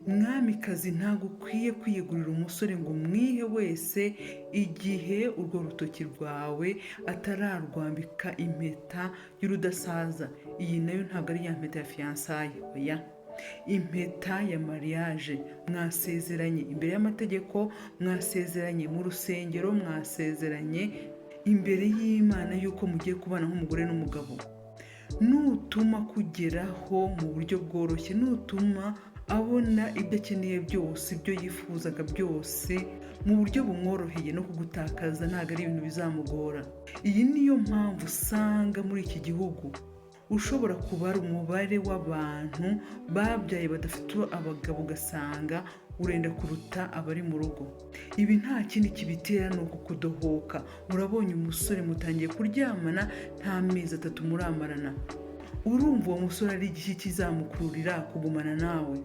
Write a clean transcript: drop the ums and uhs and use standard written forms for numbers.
mwamikazi ntabwo ukwiye kwiyegurira umusore ngo umwihe wese igihe urwo rutoki rwawe atararwambika impeta y'urudasaza. Iyi nayo ntabwo ari ya mpeta ya fiyansaye, oya, impeta ya mariage. Mwasezeranye imbere y'amategeko, mwasezeranye mu rusengero, mwasezeranye imbere y'Imana yuko mugiye kubana nk'umugore n'umugabo. Nutuma kugeraho mu buryo bworoshye, nutuma abona ibyo akeneye byose, ibyo yifuzaga byose mu buryo bumworoheye, no kugutakaza ntabwo ari ibintu bizamugora. Iyi niyo mpamvu usanga muri iki gihugu ushobora kubara umubare w'abantu babyaye badafite abagabo, ugasanga urenda kuruta abari mu rugo. Ibi nta kindi kibitera ni ukudohoka. Urabonye umusore mutangiye kuryamana nta mezi 3 muramarana, urumva uwo musore ari igiki kizamukururira kugumana nawe?